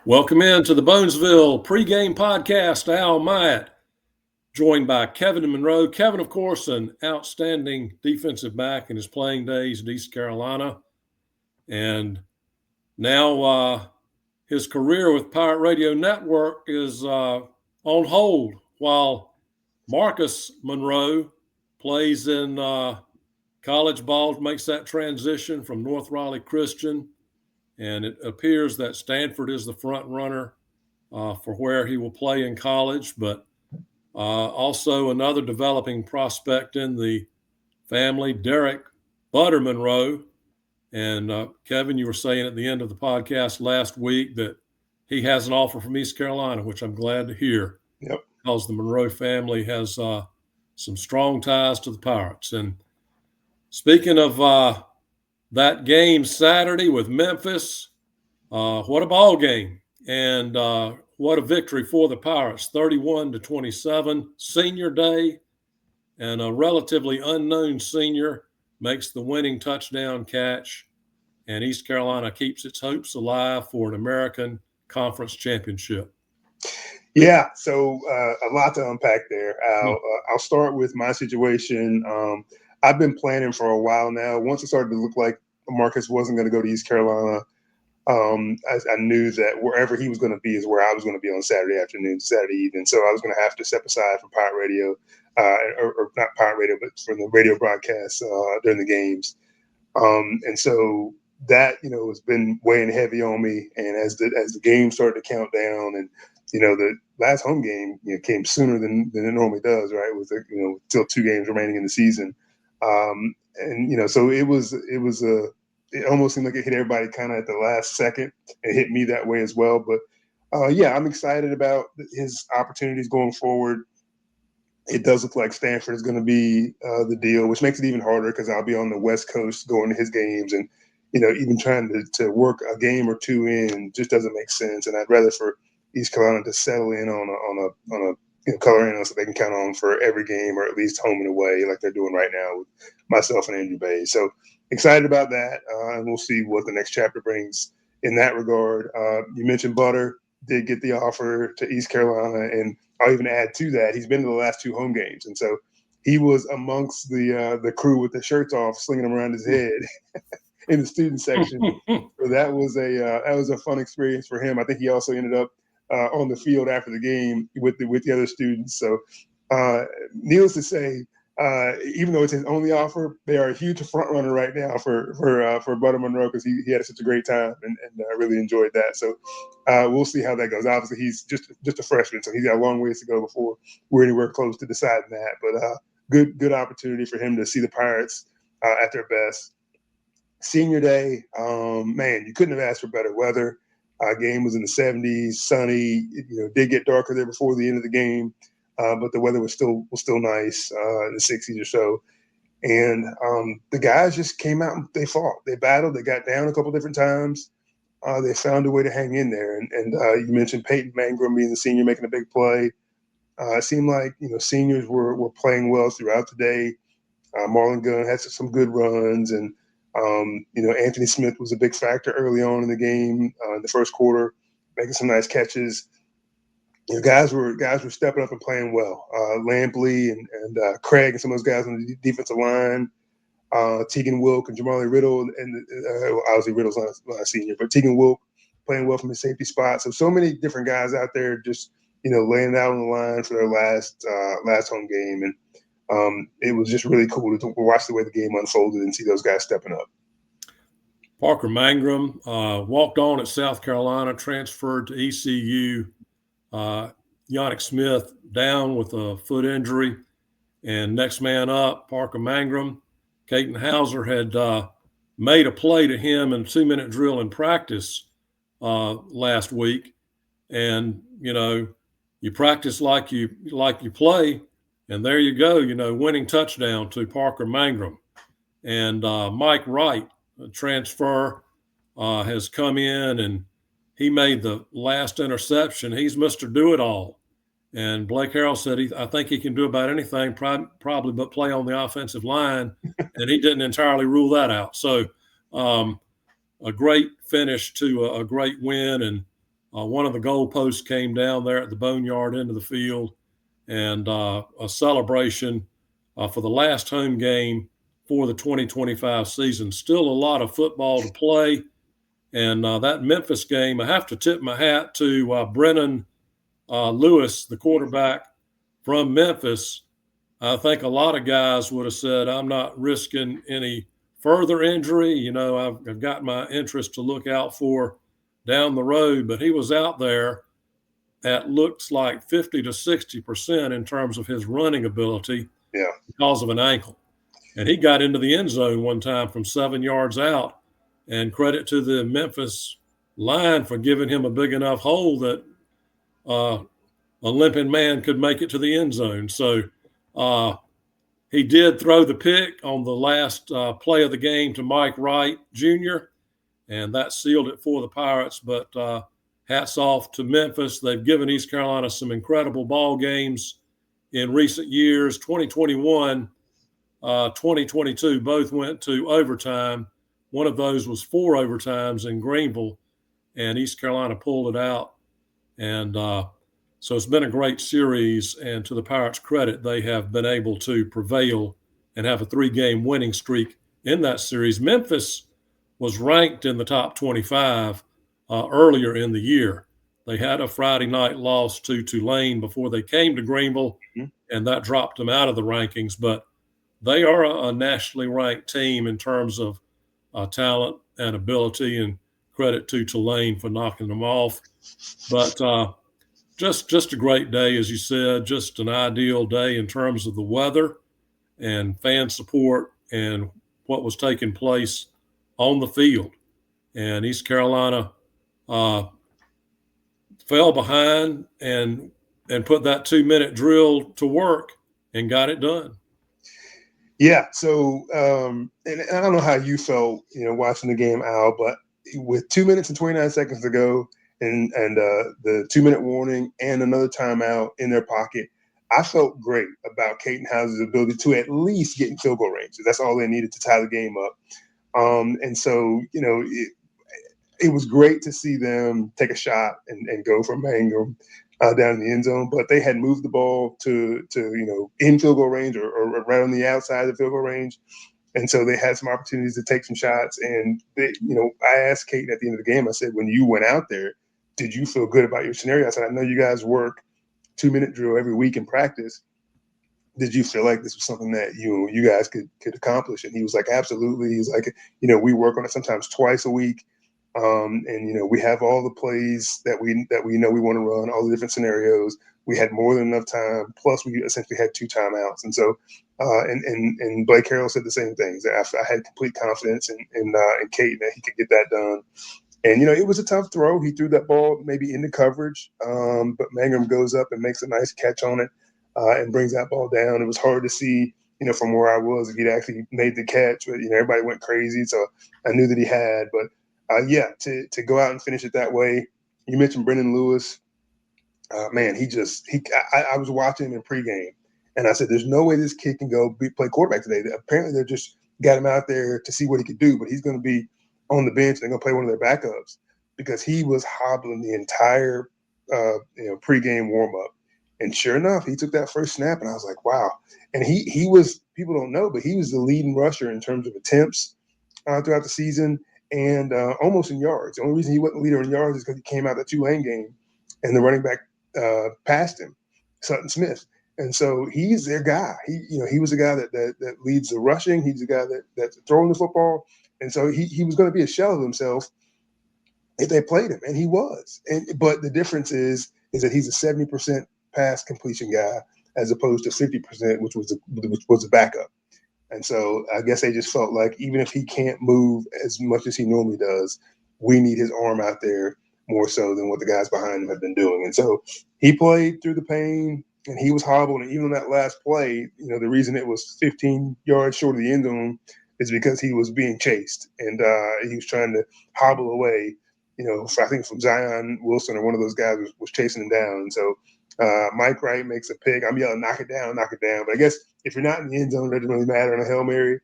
Welcome into the Bonesville Pregame Podcast. Al Myatt, joined by Kevin and Monroe. Kevin, of course, an outstanding defensive back in his playing days at East Carolina. And now his career with Pirate Radio Network is on hold while Marcus Monroe plays in college ball, makes that transition from North Raleigh Christian. And it appears that Stanford is the front runner for where he will play in college, but also another developing prospect in the family, Derek Butter Monroe. And Kevin, you were saying at the end of the podcast last week that he has an offer from East Carolina, which I'm glad to hear. Yep. Because the Monroe family has some strong ties to the Pirates. And speaking of that game Saturday with Memphis, what a ball game, and what a victory for the Pirates, 31-27, senior day, and a relatively unknown senior makes the winning touchdown catch, and East Carolina keeps its hopes alive for an American Conference championship. Yeah, so a lot to unpack there. I'll start with my situation. I've been planning for a while now. Once it started to look like Marcus wasn't going to go to East Carolina, I knew that wherever he was going to be is where I was going to be on Saturday afternoon, Saturday evening. So I was going to have to step aside from Pirate Radio, or not Pirate Radio, but from the radio broadcast during the games. And so that, has been weighing heavy on me. And as the game started to count down, and the last home game came sooner than it normally does, right? With still 2 games remaining in the season, so it almost seemed like it hit everybody kind of at the last second. It hit me that way as well. But I'm excited about his opportunities going forward. It does look like Stanford is going to be the deal, which makes it even harder because I'll be on the West Coast going to his games, and even trying to work a game or 2 in just doesn't make sense. And I'd rather for East Carolina to settle in on a color analyst that they can count on for every game, or at least home and away, like they're doing right now with myself and Andrew Bay. So excited about that, and we'll see what the next chapter brings in that regard. You mentioned Butter did get the offer to East Carolina, and I'll even add to that, he's been to the last 2 home games, and so he was amongst the crew with the shirts off, slinging them around his head in the student section. So that was a fun experience for him. I think he also ended up on the field after the game with the other students. So needless to say, even though it's his only offer, they are a huge front runner right now for Butter Monroe, because he had such a great time, and I really enjoyed that. So we'll see how that goes. Obviously, he's just a freshman, so he's got a long ways to go before we're anywhere close to deciding that. But good opportunity for him to see the Pirates at their best. Senior day, man, you couldn't have asked for better weather. Game was in the 70s, sunny. It did get darker there before the end of the game, but the weather was still nice in the 60s or so. And the guys just came out and they fought. They battled. They got down a couple different times. They found a way to hang in there. And you mentioned Peyton Mangrum being the senior making a big play. It seemed like seniors were playing well throughout the day. Marlon Gunn had some good runs, and Anthony Smith was a big factor early on in the game, in the first quarter, making some nice catches. Guys were stepping up and playing well. Lampley and Craig and some of those guys on the defensive line, Tegan Wilk and Jamali Riddle, and obviously Riddle's not a senior, but Tegan Wilk playing well from his safety spot. So many different guys out there just laying it out on the line for their last home game, and it was just really cool to watch the way the game unfolded and see those guys stepping up. Parker Mangrum walked on at South Carolina, transferred to ECU. Yannick Smith down with a foot injury, and next man up, Parker Mangrum. Caton Hauser had made a play to him in a 2-minute drill in practice last week, and you practice like you play, and there you go, winning touchdown to Parker Mangrum. And Mike Wright, a transfer, has come in, and he made the last interception. He's Mr. Do-It-All. And Blake Harrell said, I think he can do about anything, probably but play on the offensive line, and he didn't entirely rule that out. So a great finish to a great win, and one of the goalposts came down there at the boneyard end of the field, and a celebration for the last home game for the 2025 season. Still a lot of football to play. And that Memphis game, I have to tip my hat to Brennan Lewis, the quarterback from Memphis. I think a lot of guys would have said, I'm not risking any further injury. You know, I've got my interest to look out for down the road, but he was out there at looks like 50 to 60% in terms of his running ability because of an ankle. And he got into the end zone one time from 7 yards out, and credit to the Memphis line for giving him a big enough hole that a limping man could make it to the end zone. So he did throw the pick on the last play of the game to Mike Wright Jr., and that sealed it for the Pirates. But hats off to Memphis. They've given East Carolina some incredible ball games in recent years. 2021, 2022 both went to overtime. One of those was 4 overtimes in Greenville, and East Carolina pulled it out. And so it's been a great series, and to the Pirates' credit, they have been able to prevail and have a 3-game winning streak in that series. Memphis was ranked in the top 25 earlier in the year. They had a Friday night loss to Tulane before they came to Greenville, and that dropped them out of the rankings. But they are a nationally ranked team in terms of talent and ability, and credit to Tulane for knocking them off. But just a great day, as you said, just an ideal day in terms of the weather and fan support and what was taking place on the field. And East Carolina fell behind and put that 2-minute drill to work and got it done. Yeah. So, and I don't know how you felt, watching the game, Al, but with 2 minutes and 29 seconds to go and the 2-minute warning and another timeout in their pocket, I felt great about Caden House's ability to at least get in field goal range. That's all they needed to tie the game up. And so, it was great to see them take a shot and go for Mangum down in the end zone, but they had moved the ball to in field goal range or right on the outside of the field goal range. And so they had some opportunities to take some shots. And I asked Kate at the end of the game, I said, when you went out there, did you feel good about your scenario? I said, I know you guys work 2-minute drill every week in practice. Did you feel like this was something that you guys could accomplish? And he was like, absolutely. He's like, we work on it sometimes twice a week. And we have all the plays that we know we want to run, all the different scenarios. We had more than enough time. Plus, we essentially had 2 timeouts. And so, and Blake Harrell said the same things. I had complete confidence in Kate that he could get that done. And it was a tough throw. He threw that ball maybe into coverage, but Mangum goes up and makes a nice catch on it and brings that ball down. It was hard to see, from where I was if he'd actually made the catch. But everybody went crazy, so I knew that he had. But to go out and finish it that way. You mentioned Brendan Lewis. Man, I was watching him in pregame, and I said, there's no way this kid can go play quarterback today. Apparently, they just got him out there to see what he could do, but he's going to be on the bench. They're going to play one of their backups because he was hobbling the entire pregame warm-up. And sure enough, he took that first snap, and I was like, wow. And he was, people don't know, but he was the leading rusher in terms of attempts throughout the season. And almost in yards. The only reason he wasn't leader in yards is because he came out of the Tulane game and the running back passed him, Sutton Smith. And so he's their guy. He was the guy that leads the rushing. He's the guy that's throwing the football. And so he was going to be a shell of himself if they played him, and he was. But the difference is that he's a 70% pass completion guy as opposed to 50%, which was the backup. And so I guess they just felt like even if he can't move as much as he normally does, we need his arm out there more so than what the guys behind him have been doing. And so he played through the pain, and he was hobbled. And even on that last play, the reason it was 15 yards short of the end zone is because he was being chased. And he was trying to hobble away, I think from Zion Wilson or one of those guys was chasing him down. And so Mike Wright makes a pick. I'm yelling, knock it down, knock it down. But I guess if you're not in the end zone, it doesn't really matter on a Hail Mary.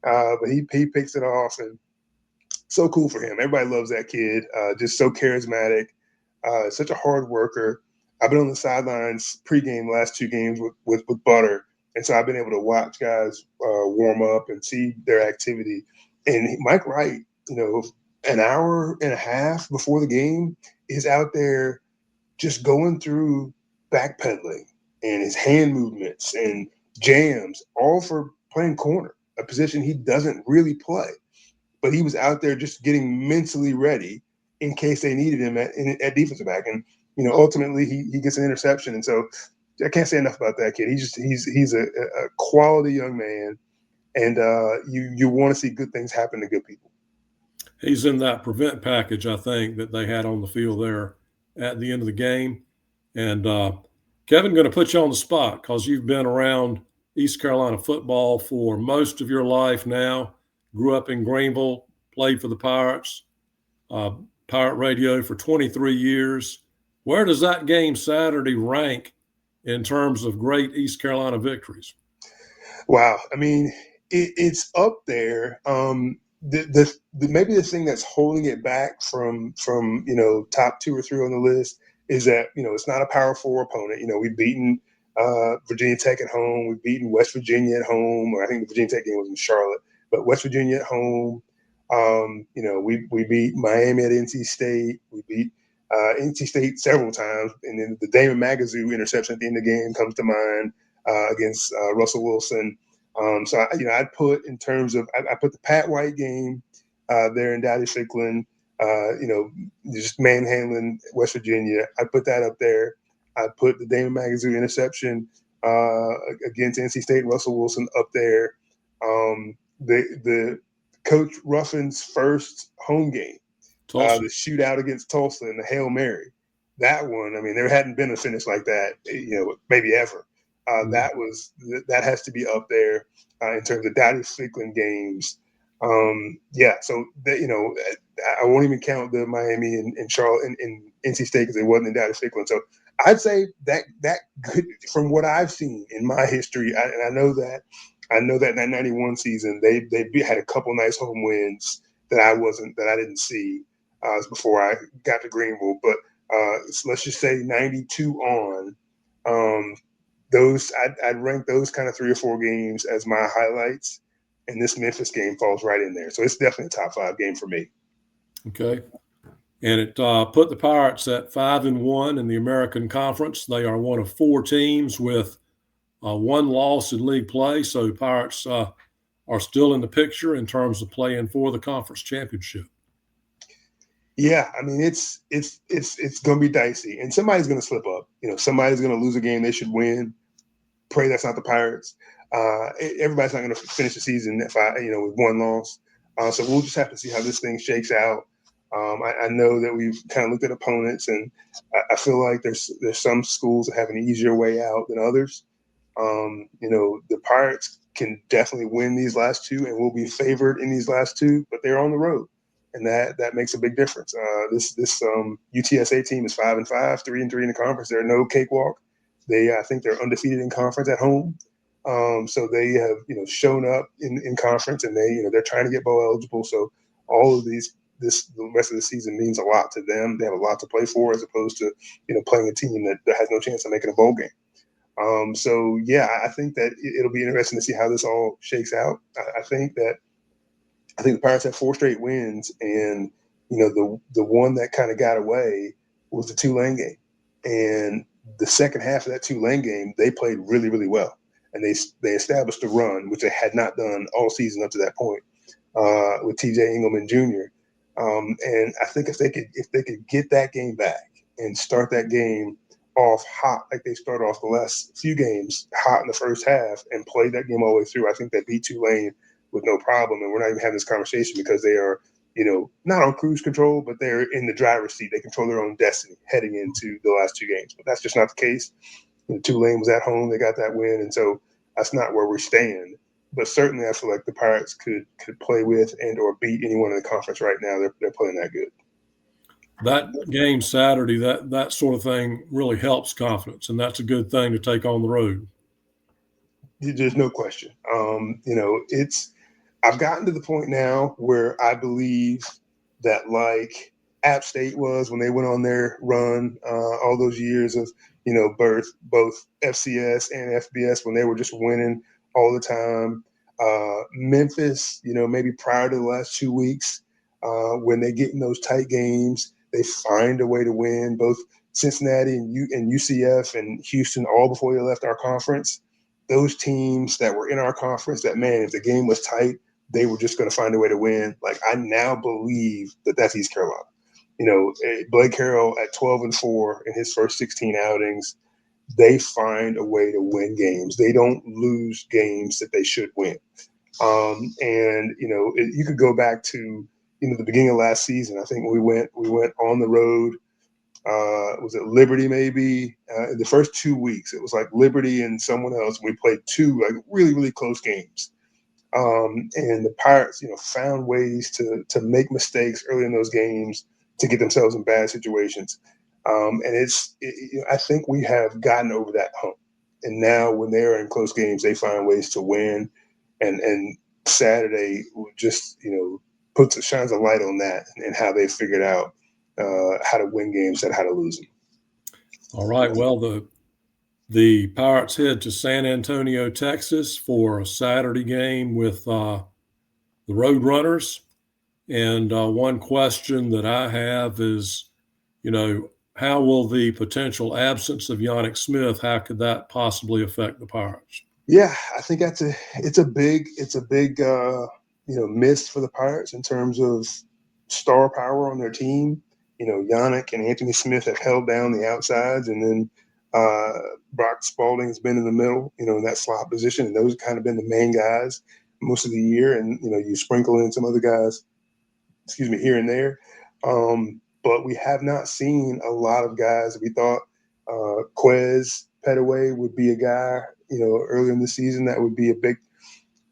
But he picks it off, and so cool for him. Everybody loves that kid. Just so charismatic. Such a hard worker. I've been on the sidelines pregame last 2 games with Butter, and so I've been able to watch guys warm up and see their activity. And Mike Wright, an hour and a half before the game is out there just going through backpedaling and his hand movements and jams, all for playing corner, a position he doesn't really play. But he was out there just getting mentally ready in case they needed him at defensive back. And, ultimately he gets an interception. And so I can't say enough about that kid. He's a quality young man. And you want to see good things happen to good people. He's in that prevent package, I think, that they had on the field there at the end of the game. And Kevin, going to put you on the spot because you've been around East Carolina football for most of your life now. Grew up in Greenville, played for the Pirates, Pirate Radio for 23 years. Where does that game Saturday rank in terms of great East Carolina victories? Wow. I mean, it's up there. Maybe the thing that's holding it back from top 2 or 3 on the list is that it's not a Power 4 opponent. We've beaten Virginia Tech at home. We've beaten West Virginia at home. Or I think the Virginia Tech game was in Charlotte, but West Virginia at home. We beat Miami at NC State. We beat NC State several times, and then the Damon Magazoo interception at the end of the game comes to mind against Russell Wilson. So I'd put in terms of I put the Pat White game there in Dowdy-Ficklin, just manhandling West Virginia. I put that up there. I put the Damon Magazoo interception against NC State and Russell Wilson up there. The Coach Ruffin's first home game, the shootout against Tulsa and the Hail Mary. That one, I mean, there hadn't been a finish like that, maybe ever. That has to be up there in terms of Dowdy-Ficklin games. So I won't even count the Miami and Charlotte and NC State because it wasn't in Dowdy-Ficklin. So I'd say that good from what I've seen in my history, and I know that in that 91 season they had a couple nice home wins that I didn't see before I got to Greenville. But so let's just say 92 on. I'd rank those kind of 3 or 4 games as my highlights, and this Memphis game falls right in there. So it's definitely a top 5 game for me. Okay. And it put the Pirates at 5-1 in the American Conference. They are one of 4 teams with 1 loss in league play. So Pirates are still in the picture in terms of playing for the conference championship. Yeah, I mean it's going to be dicey, and somebody's going to slip up. Somebody's going to lose a game they should win. Pray that's not the Pirates. Everybody's not going to finish the season with 1 loss. So we'll just have to see how this thing shakes out. I know that we've kind of looked at opponents, and I feel like there's some schools that have an easier way out than others. The Pirates can definitely win these last 2 and will be favored in these last 2, but they're on the road, and that makes a big difference. This UTSA team is 5-5, 3-3 in the conference. They're no cakewalk. I think they're undefeated in conference at home. So they have, shown up in conference, and they're trying to get bowl eligible. So all of the rest of the season means a lot to them. They have a lot to play for, as opposed to, playing a team that has no chance of making a bowl game. I think that it'll be interesting to see how this all shakes out. I think the Pirates have 4 straight wins, and the one that kind of got away was the Tulane game, and the second half of that Tulane game they played really, really well, and they established a run which they had not done all season up to that point with TJ Engelman Jr. And I think if they could get that game back and start that game off hot like they started off the last few games, hot in the first half, and play that game all the way through, I think they beat Tulane with no problem. And we're not even having this conversation because they are, not on cruise control, but they're in the driver's seat. They control their own destiny heading into the last 2 games. But that's just not the case. Tulane was at home. They got that win. And so that's not where we stand. But certainly I feel like the Pirates could play with and or beat anyone in the conference right now. They're playing that good. That game Saturday, that sort of thing really helps confidence, and that's a good thing to take on the road. There's no question. I've gotten to the point now where I believe that, like, App State was when they went on their run, all those years of, berth, both FCS and FBS, when they were just winning all the time. Memphis, maybe prior to the last 2 weeks, when they get in those tight games, they find a way to win. Both Cincinnati and UCF and Houston, all before they left our conference. Those teams that were in our conference, that, man, if the game was tight, they were just going to find a way to win. Like, I now believe that that's East Carolina. Blake Harrell at 12-4 in his first 16 outings, they find a way to win games. They don't lose games that they should win. You could go back to, the beginning of last season. I think we went on the road. Was it Liberty maybe? In the first 2 weeks, it was like Liberty and someone else. We played two like really, really close games. And the Pirates, found ways to make mistakes early in those games to get themselves in bad situations. I think we have gotten over that hump. And now when they're in close games, they find ways to win. And Saturday just, shines a light on that and how they figured out how to win games and how to lose them. All right. Well, the Pirates head to San Antonio, Texas for a Saturday game with the Roadrunners. And one question that I have is, how will the potential absence of Yannick Smith, how could that possibly affect the Pirates? Yeah, I think it's a big miss for the Pirates in terms of star power on their team. Yannick and Anthony Smith have held down the outsides, and then Brock Spalding has been in the middle, in that slot position, and those have kind of been the main guys most of the year. And you sprinkle in some other guys, here and there. But we have not seen a lot of guys. We thought Quez Petaway would be a guy, earlier in the season that would be a big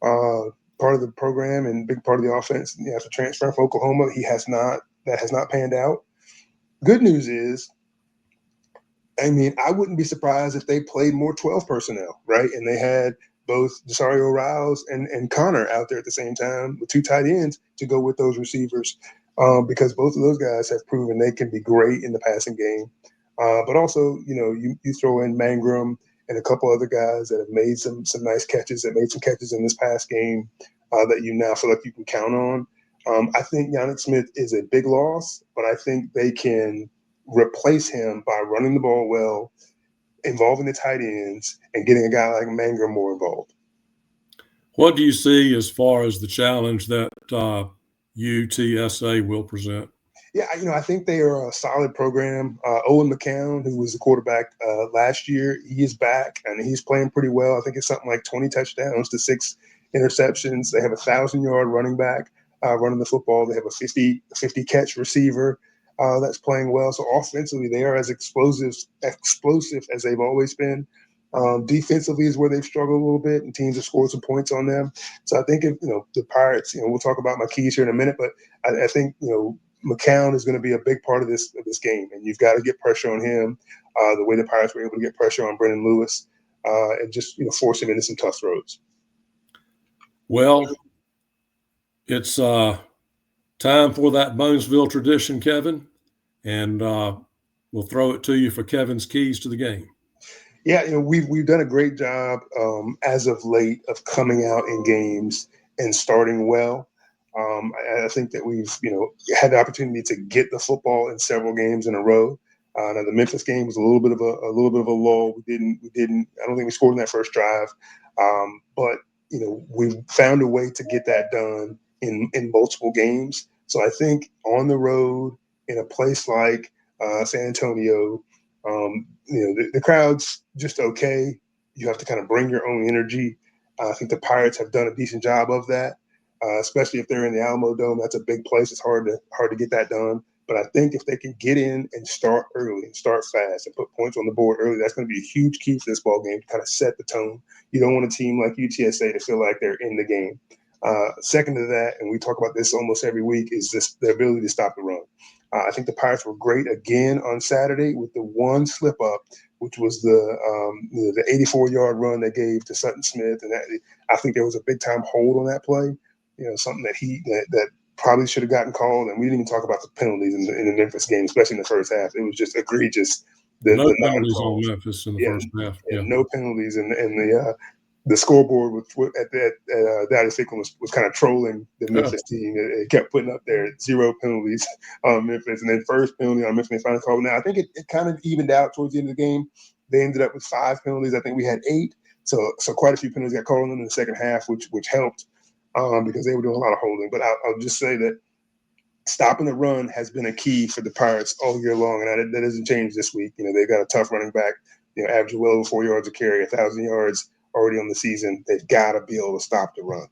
part of the program and big part of the offense. After transfer from Oklahoma, that has not panned out. Good news is, I wouldn't be surprised if they played more 12 personnel, right? And they had both Desario Riles and Connor out there at the same time with two tight ends to go with those receivers, because both of those guys have proven they can be great in the passing game. But also, you throw in Mangrum and a couple other guys that have made some nice catches, that made some catches in this past game that you now feel like you can count on. I think Yannick Smith is a big loss, but I think they can replace him by running the ball well, involving the tight ends, and getting a guy like Mangrum more involved. What do you see as far as the challenge that UTSA will present? Yeah, I think they are a solid program. Owen McCown, who was the quarterback last year, he is back, and he's playing pretty well. I think it's something like 20 touchdowns to 6 interceptions. They have a 1,000-yard running back running the football. They have a 50 catch receiver that's playing well. So offensively, they are as explosive as they've always been. Defensively is where they've struggled a little bit, and teams have scored some points on them. So I think if the Pirates, we'll talk about my keys here in a minute, but I think McCown is going to be a big part of this game, and you've got to get pressure on him the way the Pirates were able to get pressure on Brendan Lewis and just force him into some tough throws. Well, it's time for that Bonesville tradition, Kevin, and we'll throw it to you for Kevin's keys to the game. Yeah, we've done a great job as of late of coming out in games and starting well. I think that we've had the opportunity to get the football in several games in a row. Now the Memphis game was a little bit of a lull. We didn't. I don't think we scored in that first drive, but we found a way to get that done in multiple games. So I think on the road in a place like San Antonio, the crowd's just okay. You have to kind of bring your own energy. I think the Pirates have done a decent job of that. Especially if they're in the Alamodome. That's a big place. It's hard to get that done. But I think if they can get in and start early and start fast and put points on the board early, that's going to be a huge key for this ball game to kind of set the tone. You don't want a team like UTSA to feel like they're in the game. Second to that, and we talk about this almost every week, is the ability to stop the run. I think the Pirates were great again on Saturday with the one slip up, which was the 84-yard run they gave to Sutton Smith, and I think there was a big time hold on that play. Something that probably should have gotten called. And we didn't even talk about the penalties in the Memphis game, especially in the first half. It was just egregious. No penalties on Memphis in the first half. Yeah, no penalties, and the scoreboard at that sequence was kind of trolling the Memphis team. It kept putting up there 0 penalties on Memphis, and then first penalty on Memphis, they finally called. Now I think it kind of evened out towards the end of the game. They ended up with 5 penalties. I think we had 8, so quite a few penalties got called in the second half, which helped because they were doing a lot of holding. But I'll just say that stopping the run has been a key for the Pirates all year long, and that doesn't change this week. They've got a tough running back, averaging well over 4 yards a carry, 1,000 yards already on the season. They've got to be able to stop the run.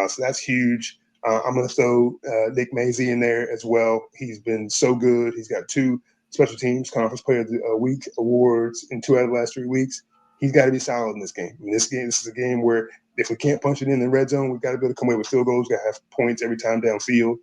So that's huge. I'm going to throw Nick Mazey in there as well. He's been so good. He's got 2 special teams conference player of the week awards in 2 out of the last 3 weeks. He's got to be solid in this game. This is a game where if we can't punch it in the red zone, we've got to be able to come away with field goals. We've got to have points every time downfield.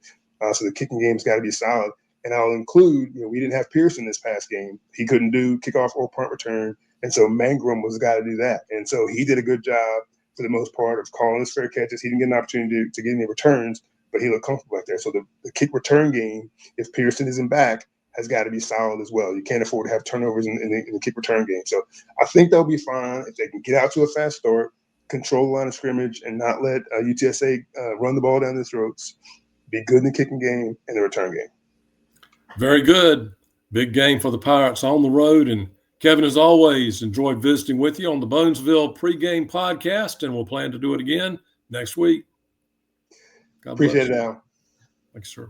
So the kicking game's got to be solid. And I'll include, we didn't have Pearson this past game. He couldn't do kickoff or punt return. And so Mangrum was the guy to do that. And so he did a good job for the most part of calling his fair catches. He didn't get an opportunity to get any returns, but he looked comfortable back there. So the kick return game, if Pearson isn't back, has got to be solid as well. You can't afford to have turnovers in the kick return game. So I think they'll be fine if they can get out to a fast start, control the line of scrimmage, and not let UTSA run the ball down their throats. Be good in the kicking game and the return game. Very good. Big game for the Pirates on the road. And Kevin, as always, enjoyed visiting with you on the Bonesville Pregame Podcast, and we'll plan to do it again next week. God Appreciate it, Al. Thanks, sir.